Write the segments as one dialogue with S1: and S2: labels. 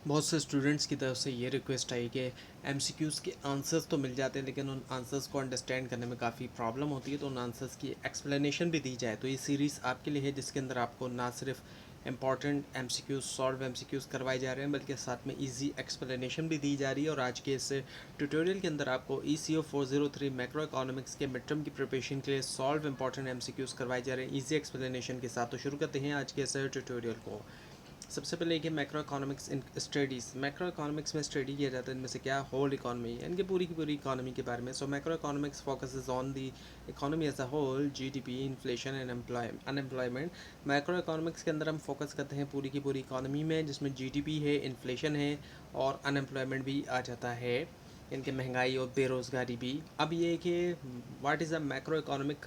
S1: बहुत से स्टूडेंट्स की तरफ से ये रिक्वेस्ट आई कि एमसीक्यूज़ के आंसर्स तो मिल जाते हैं लेकिन उन आंसर्स को अंडरस्टैंड करने में काफ़ी प्रॉब्लम होती है, तो उन आंसर्स की एक्सप्लेनेशन भी दी जाए। तो ये सीरीज़ आपके लिए है जिसके अंदर आपको ना सिर्फ इंपॉर्टेंट एमसीक्यूज़ सॉल्व एमसीक्यूज़ करवाए जा रहे हैं बल्कि साथ में इजी एक्सप्लेनेशन भी दी जा रही है। और आज के इस ट्यूटोरियल के अंदर आपको ECO 403 मैक्रो इकोनॉमिक्स के मिड टर्म की प्रिपरेशन के लिए सॉल्व इंपॉर्टेंट एमसीक्यूज़ करवाए जा रहे हैं ईजी एक्सप्लेनेशन के साथ। तो शुरू करते हैं आज के इस ट्यूटोरियल को। सबसे पहले कि मैक्रो इकोनॉमिक्स इन स्टडीज़, मैक्रो इकोनॉमिक्स में स्टडी किया जाता है इनमें से क्या, होल इकोनॉमी यानी कि पूरी की पूरी इकोनॉमी के बारे में। So macroeconomics focuses on the economy as a whole, GDP, inflation and unemployment. Macroeconomics के अंदर हम फोकस करते हैं पूरी की पूरी इकोनॉमी में, जिसमें जीडीपी है, इन्फ्लेशन है और अनएम्प्लॉयमेंट भी आ जाता है, इनके महंगाई और बेरोज़गारी भी। अब ये कि what is a macro economic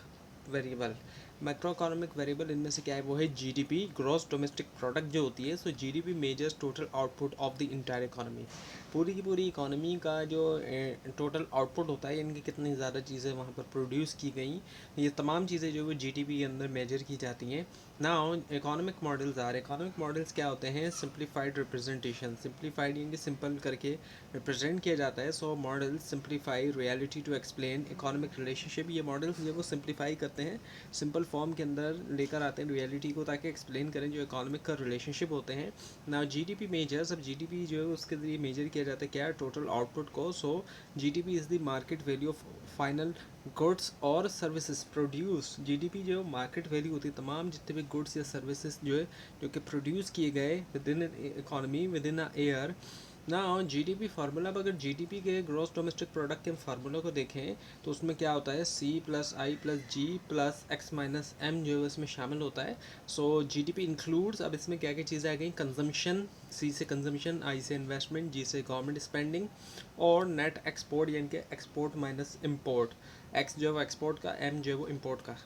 S1: variable. Macro economic variable इनमें से क्या है, वो है जीडीपी, ग्रॉस डोमेस्टिक प्रोडक्ट जो होती है। So GDP measures total output of the entire economy. पूरी की पूरी इकोनॉमी का जो टोटल आउटपुट होता है, इनकी कितनी ज़्यादा चीज़ें वहाँ पर प्रोड्यूस की गई, ये तमाम चीज़ें जो वो जीडीपी के अंदर मेजर की जाती हैं। Now economic models are, economic models क्या होते हैं, सिंप्लीफाइड रिप्रेजेंटेशन, सिंप्लीफाइड यानी कि सिंपल करके रिप्रेजेंट किया जाता है। So models simplify reality to explain economic relationship. ये मॉडल्स जो वो सिंप्लीफाई करते हैं, सिंपल फॉर्म के अंदर लेकर आते हैं रियलिटी को, ताकि एक्सप्लेन करें जो इकोनॉमिक का रिलेशनशिप होते हैं। ना जीडीपी मेजर्स, अब जीडीपी जो है उसके जरिए मेजर किया जाता है क्या, टोटल आउटपुट को। So GDP is the market value of final goods और सर्विसेज प्रोड्यूस। जीडीपी जो मार्केट वैल्यू होती है तमाम जितने भी गुड्स या सर्विसेज जो है जो कि प्रोड्यूस किए गए with in economy with in a year ना। जीडीपी फार्मूला, अब अगर जीडीपी के ग्रॉस डोमेस्टिक प्रोडक्ट के फार्मूला को देखें तो उसमें क्या होता है, सी प्लस आई प्लस जी प्लस एक्स माइनस एम जो है इसमें शामिल होता है। सो जीडीपी इंक्लूड्स, अब इसमें क्या क्या चीज़ें आ गई, कंजम्पशन, सी से कंजम्पशन, आई से इन्वेस्टमेंट, जी से गवर्नमेंट स्पेंडिंग और नेट एक्सपोर्ट यानी कि एक्सपोर्ट माइनस इम्पोर्ट। एक्स जो है वो एक्सपोर्ट का, एम जो है वो इम्पोर्ट का।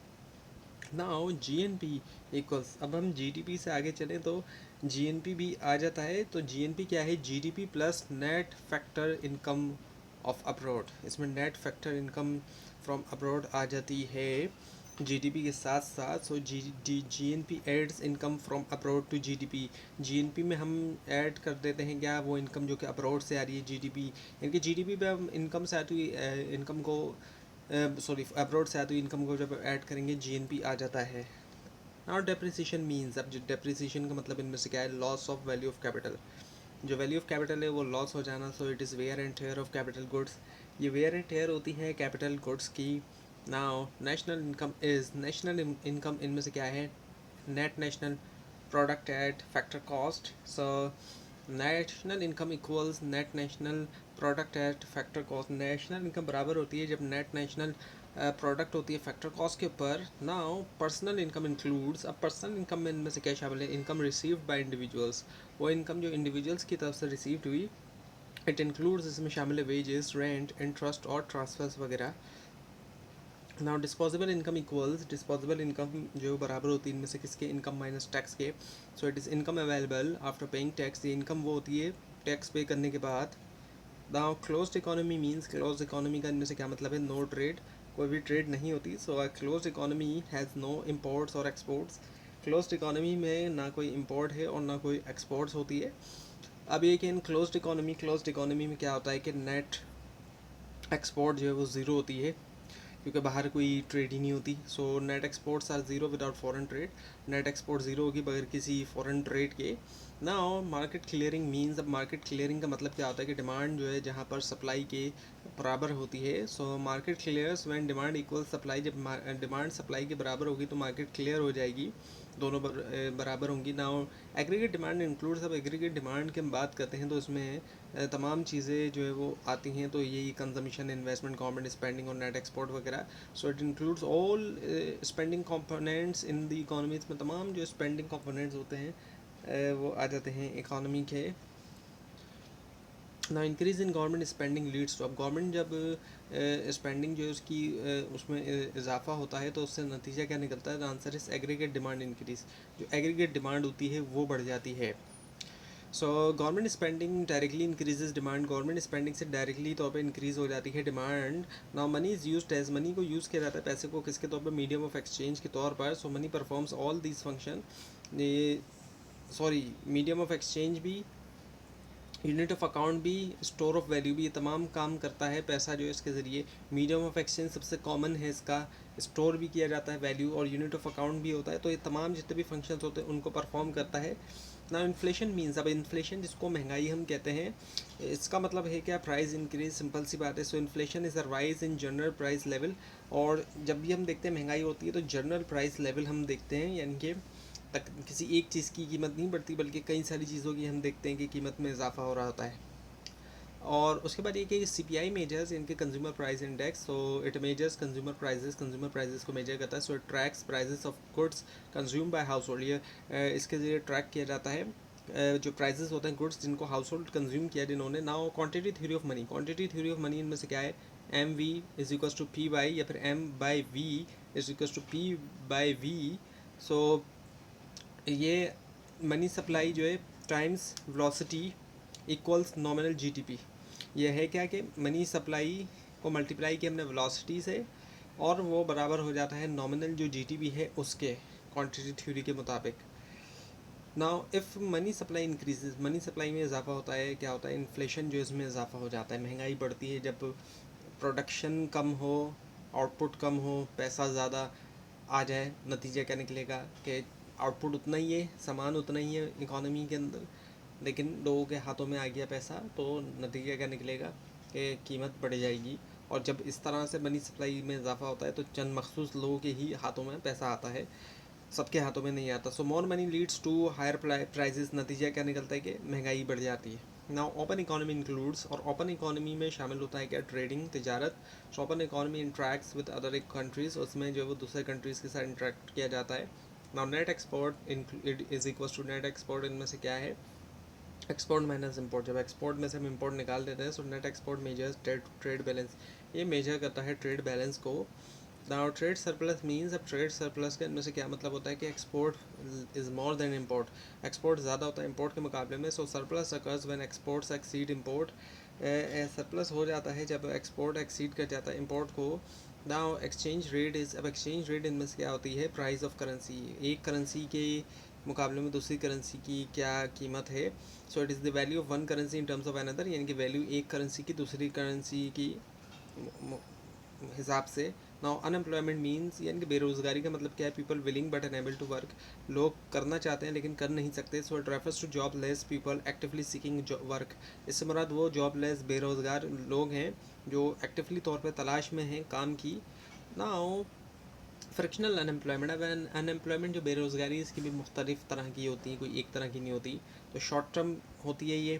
S1: नाउ जीएनपी इक्वल्स, अब हम जीडीपी से आगे चलें तो जीएनपी भी आ जाता है। तो जीएनपी क्या है, GDP plus net factor income of abroad. इसमें net factor income from abroad आ जाती है जीडीपी के साथ साथ। So GNP adds income from abroad to GDP. GNP में हम ऐड कर देते हैं क्या, वो इनकम जो कि अब्रॉड से आ रही है जीडीपी, यानी कि जीडीपी पे हम इनकम से आती हुई इनकम को, सॉरी अब्रॉड से आती हुई इनकम को जब ऐड करेंगे जीएनपी आ जाता है। नाउ डेप्रिसिएशन मीन्स, अब जो डेप्रिसिएशन का मतलब इनमें से क्या है, loss of value of capital. जो वैल्यू ऑफ कैपिटल है वो लॉस हो जाना। So it is wear and tear of capital goods. ये वेयर एंड टेयर होती है कैपिटल गुड्स की। Now national income is, national income इनमें से क्या है, net national product at factor cost. So national income equals net national product at factor cost. National income बराबर होती है जब नेट नेशनल प्रोडक्ट होती है फैक्टर कॉस्ट के ऊपर। नाउ पर्सनल इनकम इंक्लूड्स, अब पर्सनल इनकम में इनमें से क्या शामिल है, इनकम रिसीव्ड बाय इंडिविजुअल्स, वो इनकम जो इंडिविजुअल्स की तरफ से रिसीव्ड हुई। इट इंक्लूड्स, इसमें शामिल है वेजेस, रेंट, इंटरेस्ट और ट्रांसफर्स वगैरह। Now disposable income equals, disposable income जो बराबर होती है इनमें से किसके, इनकम माइनस टैक्स के। सो it is income available after paying tax. ये इनकम वो होती है टैक्स पे करने के बाद। Now closed economy means, closed economy का इनमें से क्या मतलब है, नो ट्रेड, कोई भी ट्रेड नहीं होती। So closed economy has no imports और एक्सपोर्ट्स। क्लोज्ड इकोनॉमी में ना कोई इम्पोर्ट है और ना कोई एक्सपोर्ट्स होती है। अब ये कि इन क्लोज्ड इकोनॉमी में क्या होता है कि नेट एक्सपोर्ट जो है वो ज़ीरो होती है क्योंकि बाहर कोई ट्रेड ही नहीं होती। So net exports are zero without foreign trade. Net export zero होगी बगैर किसी फॉरेन ट्रेड के। ना मार्केट क्लियरिंग मीन्स, अब मार्केट क्लियरिंग का मतलब क्या होता है कि डिमांड जो है जहाँ पर सप्लाई के बराबर होती है। So market clears when demand equal supply, जब डिमांड सप्लाई के बराबर होगी तो मार्केट क्लियर हो जाएगी, दोनों बराबर होंगी। ना एग्रीगेट डिमांड इंक्लूड्स, अब एग्रीगेट डिमांड की हम बात करते हैं तो इसमें तमाम चीज़ें जो है वो आती हैं। तो यही कंजम्पशन, इन्वेस्टमेंट, गवर्नमेंट स्पेंडिंग और नेट एक्सपोर्ट वगैरह। So it includes all spending components in the economy. इसमें तमाम जो स्पेंडिंग कंपोनेंट्स होते हैं वो आ जाते हैं इकोनॉमी के। ना increase in government spending leads to, अब गवर्नमेंट जब स्पेंडिंग जो है उसकी उसमें इजाफा होता है तो उससे नतीजा क्या निकलता है, the answer is aggregate demand increase. जो एग्रीगेट डिमांड होती है वो बढ़ जाती है। So government spending directly increases demand, government spending से डायरेक्टली तौर पे इंक्रीज़ हो जाती है demand. Now money is used as, money को यूज़ किया जाता है पैसे को किसके तौर पर, मीडियम ऑफ एक्सचेंज के तौर पर। So money performs all these function, ये सॉरी मीडियम ऑफ एक्सचेंज भी यूनिट ऑफ अकाउंट भी, स्टोर ऑफ वैल्यू भी, ये तमाम काम करता है पैसा जो है इसके ज़रिए। मीडियम ऑफ एक्सचेंज सबसे कॉमन है इसका, स्टोर भी किया जाता है वैल्यू, और यूनिट ऑफ अकाउंट भी होता है। तो ये तमाम जितने भी फंक्शंस होते हैं उनको परफॉर्म करता है ना। इन्फ्लेशन मीन्स, अब इन्फ्लेशन जिसको महंगाई हम कहते हैं, इसका मतलब है क्या, प्राइस इंक्रीज, सिंपल सी बात है। सो inflation is a rise in general price level. और जब भी हम देखते हैं महंगाई होती है तो जनरल प्राइस लेवल हम देखते हैं, यानी कि तक किसी एक चीज़ की कीमत नहीं बढ़ती बल्कि कई सारी चीज़ों की हम देखते हैं कि कीमत में इजाफा हो रहा होता है। और उसके बाद ये कि CPI मेजर्स इनके consumer price index, so it measures consumer prices को मेजर करता है। So it tracks prices of goods consume by household, ये इसके ज़रिए ट्रैक किया जाता है जो प्राइजेस होते हैं गुड्स जिनको हाउस होल्ड कंज्यूम किया जिन्होंने। Now quantity theory of money, quantity theory of money इनमें से क्या है, MV is equal to P/, या फिर M/V is equal to P/V। सो ये मनी सप्लाई जो है times velocity equals nominal GDP। ये है क्या कि मनी सप्लाई को मल्टीप्लाई किया हमने वेलोसिटी से, और वो बराबर हो जाता है नॉमिनल जो GDP है उसके, क्वांटिटी थ्योरी के मुताबिक। Now if money supply increases, money supply में इजाफा होता है, क्या होता है, इन्फ्लेशन जो इसमें इजाफा हो जाता है, महंगाई बढ़ती है जब प्रोडक्शन कम हो, आउटपुट कम हो, पैसा ज़्यादा आ जाए। नतीजा क्या निकलेगा कि आउटपुट उतना ही है, सामान उतना ही है इकोनॉमी के अंदर, लेकिन लोगों के हाथों में आ गया पैसा, तो नतीजा क्या निकलेगा कि कीमत बढ़ जाएगी। और जब इस तरह से मनी सप्लाई में इजाफा होता है तो चंद मखसूस लोगों के ही हाथों में पैसा आता है, सबके हाथों में नहीं आता। So more money leads to higher prices, नतीजा क्या निकलता है कि महंगाई बढ़ जाती है। नाउ ओपन इकोनॉमी इंक्लूड्स, और ओपन इकोनॉमी में शामिल होता है क्या, ट्रेडिंग, तिजारत। So open economy interacts with other countries, उसमें जो है वो दूसरे कंट्रीज़ के साथ इंट्रैक्ट किया जाता है। Now net export is equal to net export, इनमें से क्या है, एक्सपोर्ट माइनस इंपोर्ट। जब एक्सपोर्ट में से हम इंपोर्ट निकाल देते हैं, so net export measures trade balance, ये मेजर करता है ट्रेड बैलेंस को। नाउ ट्रेड सरप्लस मीन्स, अब ट्रेड सरप्लस का इनमें से क्या मतलब होता है कि export is more than import, export ज़्यादा होता है इम्पोर्ट के मुकाबले में। सो surplus occurs when exports exceed import, surplus हो जाता है जब एक्सपोर्ट एक्सीड कर जाता है इम्पोर्ट को। नाउ एक्सचेंज रेट इज़, अब एक्सचेंज रेट इनमें से क्या होती है, प्राइस ऑफ करेंसी, एक करेंसी के मुकाबले में दूसरी करेंसी की क्या कीमत है। So it is the value of one currency in terms of another, यानी कि वैल्यू एक करेंसी की दूसरी करेंसी की हिसाब से। नाउ अनएम्प्लॉयमेंट मीन्स, यानी कि बेरोज़गारी का मतलब क्या है, people willing but unable to work, लोग करना चाहते हैं लेकिन कर नहीं सकते। So it refers to jobless people actively seeking work, इससे मुराद वो जॉब लेस बेरोज़गार लोग हैं जो एक्टिवली तौर पर तलाश में हैं काम की। नाउ फ्रिक्शनल अनएम्प्लॉयमेंट, अब अनएम्प्लॉयमेंट जो बेरोज़गारी इसकी भी मुख्तलिफ तरह की होती है, कोई एक तरह की नहीं होती। तो शॉर्ट टर्म होती है ये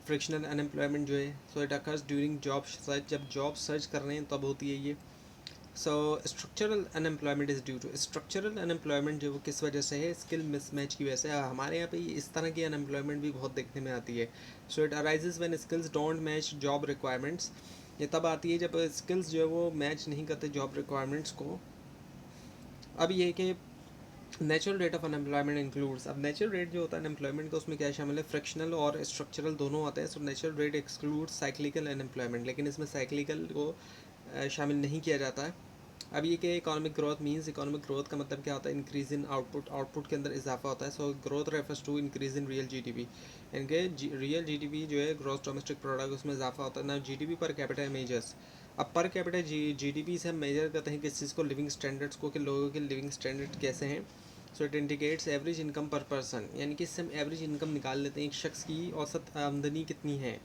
S1: फ्रिक्शनल अनएम्प्लॉयमेंट जो है। So it occurs during job search, जब जॉब सर्च कर रहे हैं तब होती है ये। So structural unemployment is due to, structural unemployment जो वो किस वजह से है, स्किल मिसमैच की वजह से। हमारे यहाँ पे इस तरह की अनएम्प्लॉयमेंट भी बहुत देखने में आती है। So it arises when skills don't match job requirements, ये तब आती है जब स्किल्स जो है वो मैच नहीं करते जॉब रिक्वायरमेंट्स को। अब ये कि natural rate of unemployment includes, अब नेचुरल रेट जो होता है अनएम्प्लॉयमेंट का उसमें क्या शामिल है, फ्रैक्शनल और स्ट्रक्चरल दोनों आते हैं। So natural rate excludes cyclical unemployment, लेकिन इसमें साइक्लिकल को शामिल नहीं किया जाता है। अब ये कि economic growth means, economic growth का मतलब क्या होता है, इंक्रीज इन आउटपुट, आउटपुट के अंदर इजाफा होता है। So growth refers to increase in real GDP, इनके रियल GDP जो है ग्रॉस डोमेस्टिक प्रोडक्ट, उसमें इजाफा होता है ना। GDP पर कैपिटल मेजर्स, अब पर कैपिटल GDP से हम मेजर करते हैं किस चीज़ को, लिविंग स्टैंडर्ड्स को, कि लोगों के लिविंग स्टैंडर्ड कैसे हैं। So it indicates average income पर पर्सन, यानी कि इससे हम एवरेज इनकम निकाल लेते हैं, एक शख्स की औसत आमदनी कितनी है।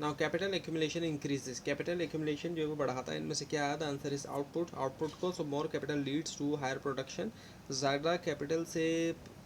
S1: Now capital accumulation increases, capital accumulation जो है वो बढ़ाता है, इनमें से क्या है, the answer is output, output को। So more capital leads to higher production, ज़्यादा कैपिटल से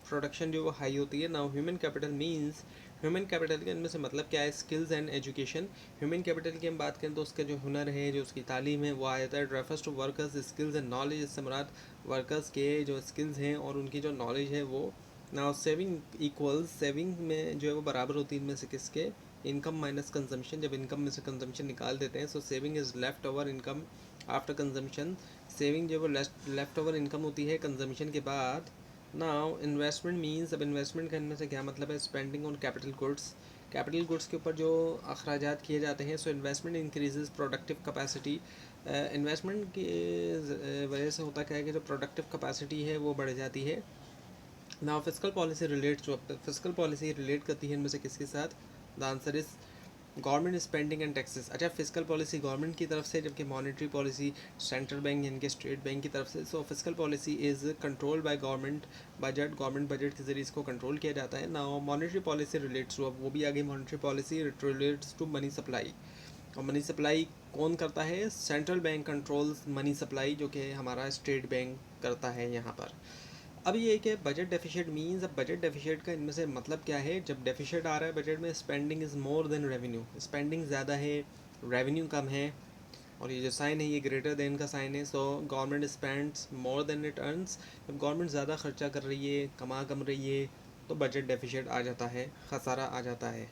S1: प्रोडक्शन जो वो हाई होती है। Now human capital means, human capital के इनमें से मतलब क्या है, skills and education. Human capital की हम बात करें तो उसका जो हुनर है, जो उसकी तालीम है, वो आ जाता है। Refers to workers skills and knowledge, इससे मुराद वर्कर्स के जो स्किल्स हैं और उनकी जो नॉलेज है वो। नाउ सेविंग इक्वल्स, सेविंग में जो है वो बराबर होती है इनमें से किसके, इनकम माइनस कंजम्पशन, जब इनकम में से कंजम्पशन निकाल देते हैं। So saving is left over income after consumption, saving जो वो लेफ्ट ओवर इनकम होती है कंजम्पशन के बाद। नाउ इन्वेस्टमेंट मींस, अब इन्वेस्टमेंट करने से क्या मतलब है, spending on capital goods, capital goods के ऊपर जो अखराजात किए जाते हैं। So investment increases productive capacity, investment की वजह से होता क्या है कि जो प्रोडक्टिव कैपेसिटी है वो बढ़ जाती है। नाउ फिजिकल पॉलिसी रिलेट, जो फिजिकल पॉलिसी रिलेट करती है इनमें से किसके साथ, the answer is government spending and taxes. अच्छा, फिजिकल पॉलिसी गवर्नमेंट की तरफ से, जबकि मॉनेटरी पॉलिसी सेंट्रल बैंक यानी कि स्टेट बैंक की तरफ से। So physical policy is control by government budget के जरिए इसको कंट्रोल किया जाता है। Now monetary policy relates to, अब वो भी आगे monetary policy relates to money supply. और मनी सप्लाई कौन करता है? Central bank controls money supply, जो कि हमारा स्टेट बैंक करता है यहाँ पर। अब ये कि बजट डेफिशिएट मीन्स, अब बजट डेफिशिएट का इनमें से मतलब क्या है? जब डेफिशिएट आ रहा है बजट में, spending is more then revenue, spending ज़्यादा है, रेवेन्यू कम है। और ये जो साइन है ये ग्रेटर देन का साइन है। So government spends more than it earns, जब गवर्नमेंट ज़्यादा खर्चा कर रही है, कम रही है, तो बजट डेफिशिएट आ जाता है, खसारा आ जाता है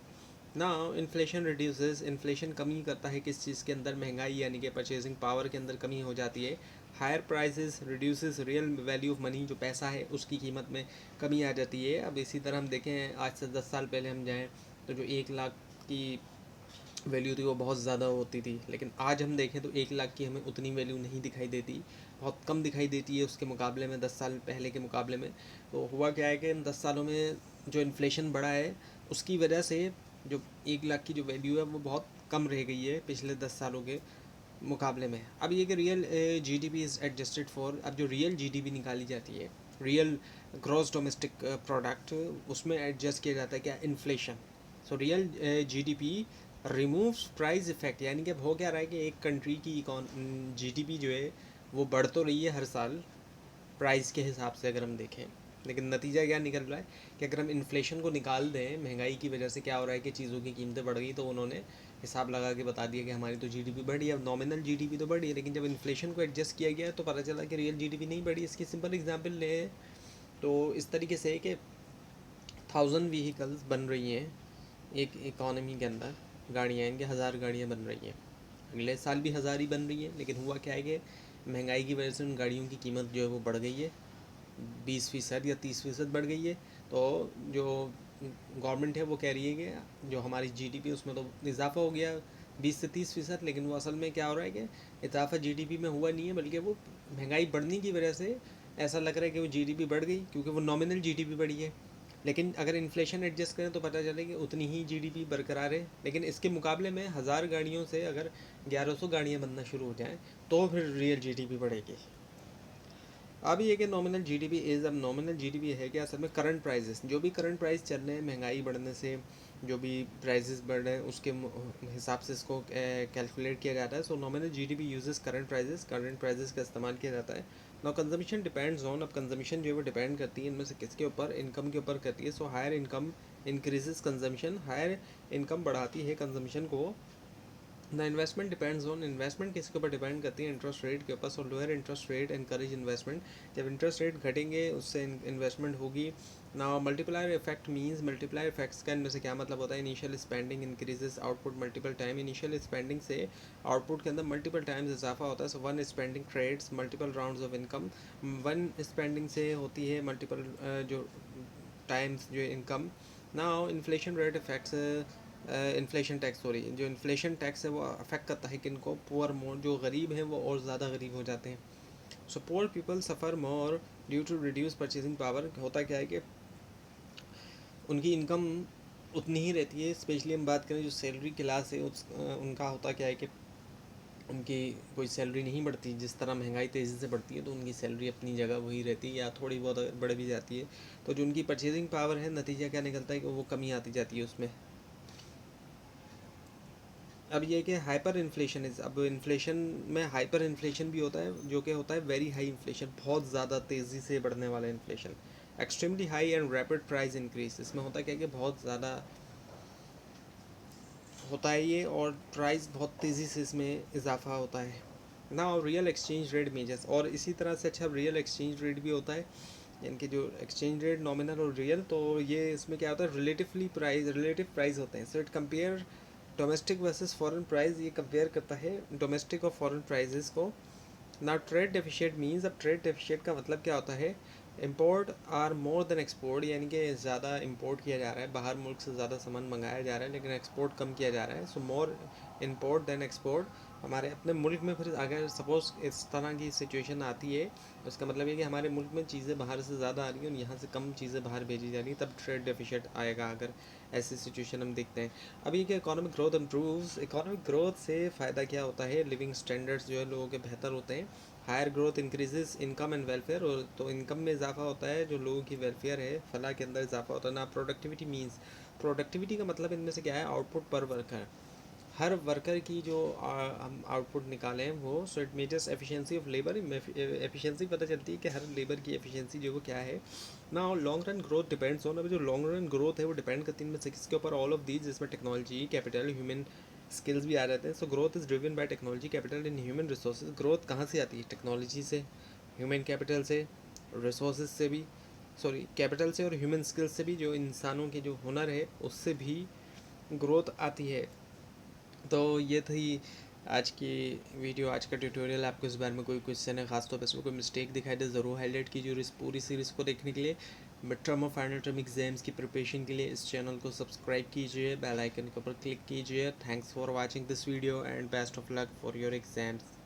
S1: ना। इन्फ्लेशन रिड्यूसेस, इन्फ्लेशन कमी करता है किस चीज़ के अंदर? महंगाई यानी कि परचेजिंग पावर के अंदर कमी हो जाती है। Higher prices reduces real value of money, जो पैसा है उसकी कीमत में कमी आ जाती है। अब इसी तरह हम देखें, आज से 10 साल पहले हम जाएँ तो जो 1 लाख की वैल्यू थी वो बहुत ज़्यादा होती थी, लेकिन आज हम देखें तो 1 लाख की हमें उतनी वैल्यू नहीं दिखाई देती, बहुत कम दिखाई देती है उसके मुकाबले में, 10 साल पहले के मुकाबले में। तो हुआ क्या है कि इन 10 सालों में जो इन्फ्लेशन बढ़ा है उसकी वजह से जो 1 लाख की जो वैल्यू है वो बहुत कम रह गई है पिछले 10 सालों के मुकाबले में। अब ये कि real GDP is adjusted for, अब जो रियल जीडीपी निकाली जाती है, रियल ग्रॉस डोमेस्टिक प्रोडक्ट, उसमें एडजस्ट किया जाता है क्या? Inflation. So real GDP removes price effect, यानी कि अब हो क्या रहा है कि एक कंट्री की जीडीपी जो है वो बढ़ तो रही है हर साल प्राइस के हिसाब से अगर हम देखें, लेकिन नतीजा क्या निकल रहा है कि अगर हम इन्फ्लेशन को निकाल दें, महंगाई की वजह से क्या हो रहा है कि चीज़ों की कीमतें बढ़ गई, तो उन्होंने हिसाब लगा के बता दिया कि हमारी तो जीडीपी बढ़ी है। अब नॉमिनल जीडीपी तो बढ़ी है, लेकिन जब इन्फ्लेशन को एडजस्ट किया गया तो पता चला कि रियल जीडीपी नहीं बढ़ी। इसकी सिंपल एग्जांपल लें तो इस तरीके से कि 1000 व्हीकल्स बन रही हैं एक इकॉनमी के अंदर, गाड़ियाँ, इनके 1000 गाड़ियाँ बन रही हैं, अगले साल भी 1000 ही बन रही हैं, लेकिन हुआ क्या है कि महंगाई की वजह से उन गाड़ियों की कीमत जो है वो बढ़ गई है, 20% या 30% बढ़ गई है। तो जो गवर्नमेंट है वो कह रही है कि जो हमारी जीडीपी उसमें तो इजाफा हो गया 20 से 30%, लेकिन वो असल में क्या हो रहा है कि इजाफा जीडीपी में हुआ नहीं है, बल्कि वो महंगाई बढ़ने की वजह से ऐसा लग रहा है कि वो जीडीपी बढ़ गई, क्योंकि वो नॉमिनल जीडीपी बढ़ी है। लेकिन अगर इन्फ्लेशन एडजस्ट करें तो पता चले कि उतनी ही जीडीपी बरकरार है, लेकिन इसके मुकाबले में 1000 गाड़ियों से अगर 1100 गाड़ियाँ बनना शुरू हो जाएँ तो फिर रियल जीडीपी बढ़ेगी। अब ये कि नॉमिनल जीडीपी इज़, अब नॉमिनल जीडीपी है क्या? असल में करंट प्राइजेस, जो भी करंट प्राइस चल रहे हैं, महंगाई बढ़ने से जो भी प्राइजेस बढ़ रहे हैं उसके हिसाब से इसको कैलकुलेट किया जाता है। So nominal GDP uses current prices का इस्तेमाल किया जाता है। नाउ कंजम्पशन डिपेंड्स ऑन, अब कंजम्पशन जो है वो डिपेंड करती है इनमें से किसके ऊपर? इनकम के ऊपर करती है। So higher income increases consumption, higher income बढ़ाती है कंजम्पशन को। The investment depends on, investment किसके ऊपर डिपेंड करती है? इंटरेस्ट रेट के ऊपर। So lower interest rate encourage investment, जब इंटरेस्ट रेट घटेंगे उससे इन्वेस्टमेंट होगी। ना multiplier effect means, multiplier effects का इनमें से क्या मतलब होता है? Initial spending increases output multiple time, initial spending से आउटपुट के अंदर मल्टीपल टाइम्स इजाफा होता है। So one spending creates multiple rounds of income, one spending से होती है मल्टीपल जो टाइम्स जो इनकम। ना inflation rate effects, inflation tax, sorry, जो इन्फ्लेशन टैक्स है वो अफेक्ट करता है किनको? पुअर मोर, जो गरीब हैं वो और ज़्यादा गरीब हो जाते हैं। So poor people suffer more due to reduce purchasing power. होता क्या है कि उनकी इनकम उतनी ही रहती है, स्पेशली हम बात करें जो सैलरी क्लास है उनका होता क्या है कि उनकी कोई सैलरी नहीं बढ़ती, जिस तरह महंगाई तेज़ी से बढ़ती है तो उनकी सैलरी अपनी जगह वही रहती है या थोड़ी बहुत बढ़ भी जाती है। तो जो उनकी परचेजिंग पावर है, नतीजा क्या निकलता है कि वो कमी आती जाती है उसमें। अब ये कि हाइपर इन्फ्लेशन इज़, अब इन्फ्लेशन में हाइपर इन्फ्लेशन भी होता है, जो कि होता है वेरी हाई इन्फ्लेशन, बहुत ज़्यादा तेज़ी से बढ़ने वाला inflation. Extremely high and rapid price increase, इसमें होता क्या है कि बहुत ज़्यादा होता है ये, और प्राइस बहुत तेज़ी से इसमें इजाफा होता है ना। और रियल एक्सचेंज रेट मेजर्स, और इसी तरह से अच्छा रियल एक्सचेंज रेट भी होता है, यानी कि जो एक्सचेंज रेट नॉमिनल और रियल, तो ये इसमें क्या होता है? रिलेटिव प्राइस होते हैं। So it compare domestic versus foreign price, ये कंपेयर करता है डोमेस्टिक और फॉरेन प्राइजेस को ना। ट्रेड डेफिशिएट मीन्स, अब ट्रेड डेफिशिएट का मतलब क्या होता है? Import are more than export, यानी कि ज़्यादा इंपोर्ट किया जा रहा है, बाहर मुल्क से ज़्यादा सामान मंगाया जा रहा है, लेकिन एक्सपोर्ट कम किया जा रहा है। सो मोर इंपोर्ट देन एक्सपोर्ट, हमारे अपने मुल्क में फिर अगर सपोज़ इस तरह की सिचुएशन आती है तो इसका मतलब ये कि हमारे मुल्क में चीज़ें बाहर से ज़्यादा आ रही हैं और यहाँ से कम चीज़ें बाहर भेजी जा रही हैं, तब ट्रेड डेफिशिएट आएगा। अगर ऐसी सिचुएशन हम देखते हैं। अभी कि economic growth improves, economic growth से फ़ायदा क्या होता है, लिविंग स्टैंडर्ड्स जो है लोगों के बेहतर होते हैं। Higher growth increases income and welfare, और तो इनकम में इजाफा होता है, जो लोगों की वेलफेयर है, फलाह के अंदर इजाफा होता है ना। प्रोडक्टिविटी मीन्स, प्रोडक्टिविटी का मतलब इनमें से क्या है, आउटपुट पर वर्कर, हर वर्कर की जो हम आउटपुट निकालें वो, सो it measures efficiency of labour. Efficiency पता चलती है कि हर लेबर की एफिशिएंसी जो वो क्या है ना। Long run growth depends on, अभी जो लॉन्ग रन ग्रोथ है वो डिपेंड करती है इनमें से किसके ऊपर, ऑल ऑफ दीज, जिसमें टेक्नोलॉजी, कैपिटल, ह्यूमन स्किल्स भी आ जाते हैं। So growth is driven by technology, capital and human resources. Growth कहाँ से आती है, टेक्नोलॉजी से, ह्यूमन कैपिटल से, रिसोर्सेज से भी, सॉरी कैपिटल से और ह्यूमन स्किल्स से भी, जो इंसानों के जो हुनर है उससे भी ग्रोथ आती है। तो ये थी आज की वीडियो, आज का ट्यूटोरियल। आपको इस बारे में कोई क्वेश्चन है, खासतौर पर इसमें कोई मिस्टेक दिखाई दे ज़रूर हाईलाइट कीजिए, और इस पूरी सीरीज़ को देखने के लिए, मिड टर्म और फाइनल टर्म एग्जाम्स की प्रिपरेशन के लिए इस चैनल को सब्सक्राइब कीजिए, बेल आइकन के ऊपर क्लिक कीजिए। Thanks for watching this video and best of luck for your exams.